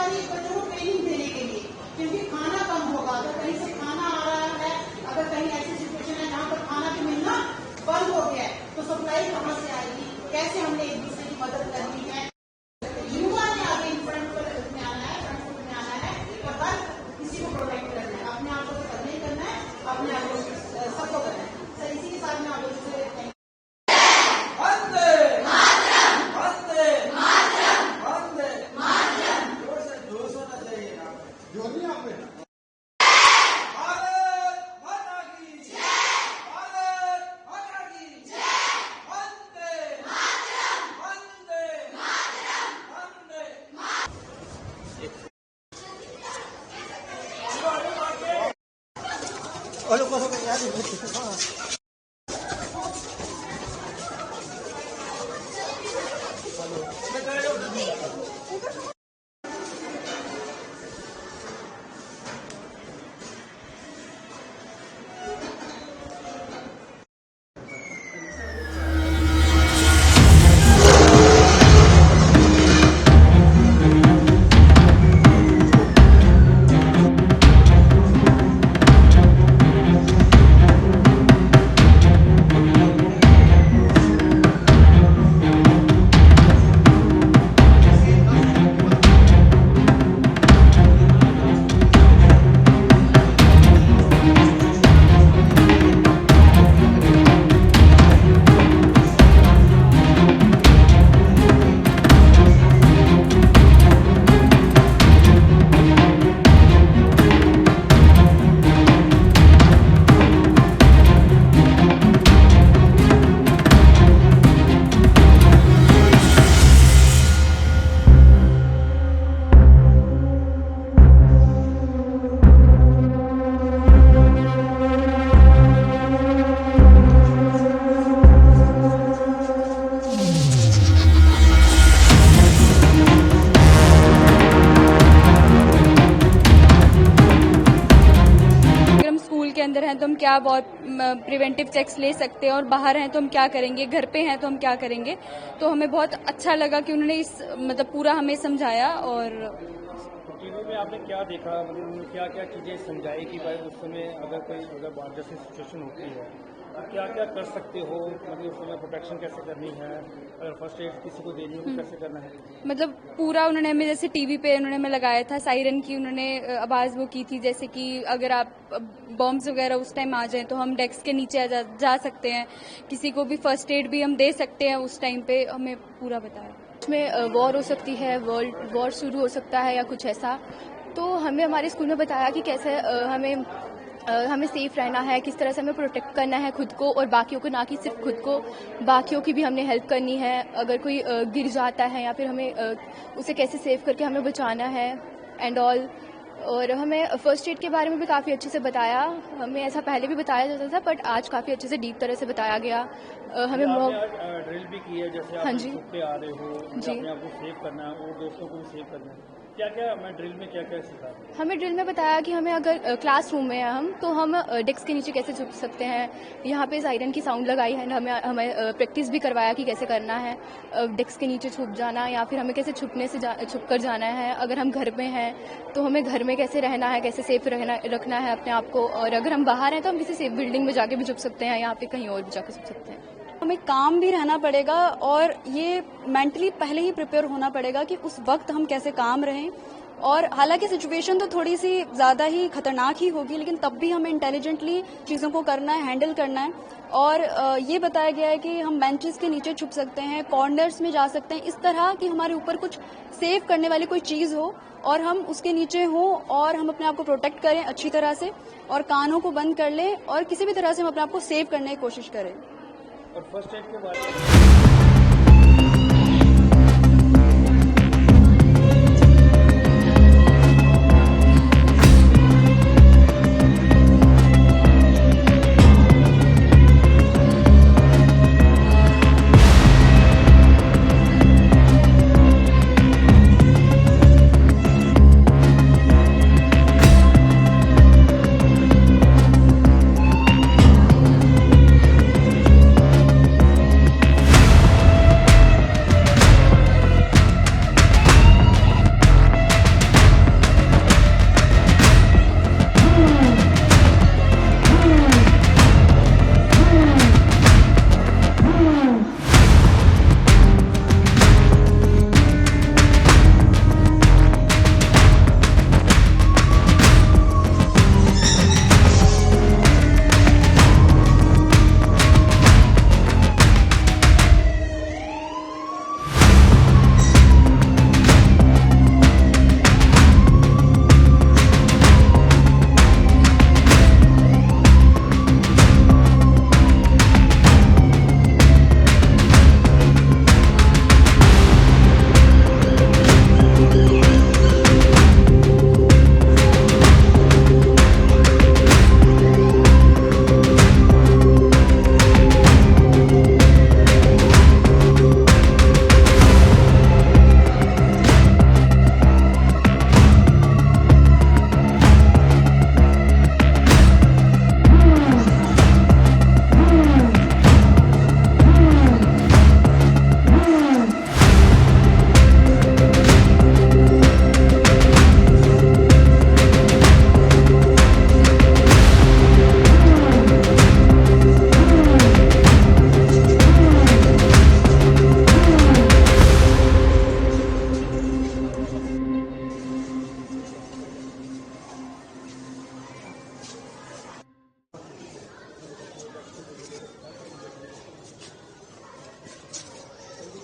वाली बच्चों को ट्रेनिंग देने के लिए, क्योंकि खाना कम होगा। अगर कहीं से खाना आ रहा है, अगर कहीं ऐसी सिचुएशन है जहाँ पर खाना भी मिलना बंद हो गया है, तो सप्लाई कहाँ से आएगी, कैसे हमने एक दूसरे की मदद करनी है। युवा ने आगे फ्रंट में आना है और हर किसी को प्रोटेक्ट करना है, अपने आप को करना ही करना है, अपने आप को सबको करना है। सर इसी के साथ में आप लोगों से के अंदर हैं तो हम क्या बहुत प्रिवेंटिव चेक्स ले सकते हैं, और बाहर हैं तो हम क्या करेंगे, घर पे हैं तो हम क्या करेंगे। तो हमें बहुत अच्छा लगा कि उन्होंने इस मतलब पूरा हमें समझाया। और टीवी में आपने क्या देखा, मतलब उन्होंने क्या क्या चीज़ें समझाई कि भाई उस समय अगर कोई बाढ़ जैसी सिचुएशन होती है तो क्या क्या कर सकते हो, मतलब उस समय प्रोटेक्शन कैसे करनी है, अगर फर्स्ट एड किसी को देनी हो तो कैसे करना है। मतलब पूरा उन्होंने हमें, जैसे टीवी पे उन्होंने हमें लगाया था सायरन की, उन्होंने आवाज़ वो की थी, जैसे कि अगर आप बॉम्ब्स वगैरह उस टाइम आ जाए तो हम डेस्क के नीचे जा सकते हैं, किसी को भी फर्स्ट एड भी हम दे सकते हैं उस टाइम पे, हमें पूरा बताया। उसमें वॉर हो सकती है, वर्ल्ड वॉर शुरू हो सकता है या कुछ ऐसा, तो हमें हमारे स्कूल में बताया कि कैसे हमें सेफ रहना है, किस तरह से हमें प्रोटेक्ट करना है खुद को और बाकियों को, ना कि सिर्फ खुद को, बाकियों की भी हमने हेल्प करनी है। अगर कोई गिर जाता है या फिर हमें उसे कैसे सेव करके हमें बचाना है एंड ऑल। और हमें फर्स्ट एड के बारे में भी काफ़ी अच्छे से बताया, हमें ऐसा पहले भी बताया जाता था बट आज काफ़ी अच्छे से डीप तरह से बताया गया। हमें ड्रिल भी की है, जैसे आप हाँ जी पे आ रहे हो, जी, अपने आप को सेव करना है और दोस्तों को भी सेव करना है, क्या क्या मैं ड्रिल में क्या क्या सिखा। हमें ड्रिल में बताया कि हमें अगर क्लासरूम में है हम तो हम डेस्क के नीचे कैसे छुप सकते हैं, यहाँ पे सायरन की साउंड लगाई है, हमें प्रैक्टिस भी करवाया कि कैसे करना है, डेस्क के नीचे छुप जाना या फिर हमें कैसे छुप कर जाना है। अगर हम घर में हैं तो हमें घर में कैसे रहना है, कैसे सेफ रखना है अपने आप को, और अगर हम बाहर हैं तो हम किसी सेफ बिल्डिंग में जाके भी छुप सकते हैं, यहाँ पे कहीं और भी जाकर छुप सकते हैं। हमें काम भी रहना पड़ेगा और ये मेंटली पहले ही प्रिपेयर होना पड़ेगा कि उस वक्त हम कैसे काम रहें। और हालांकि सिचुएशन तो थोड़ी सी ज़्यादा ही खतरनाक ही होगी, लेकिन तब भी हमें इंटेलिजेंटली चीज़ों को करना है, हैंडल करना है। और ये बताया गया है कि हम बेंचेस के नीचे छुप सकते हैं, कॉर्नर्स में जा सकते हैं, इस तरह कि हमारे ऊपर कुछ सेव करने वाली कोई चीज़ हो और हम उसके नीचे हों और हम अपने आप को प्रोटेक्ट करें अच्छी तरह से, और कानों को बंद कर लें और किसी भी तरह से हम अपने आप को सेव करने की कोशिश करें। और फर्स्ट एड के बारे में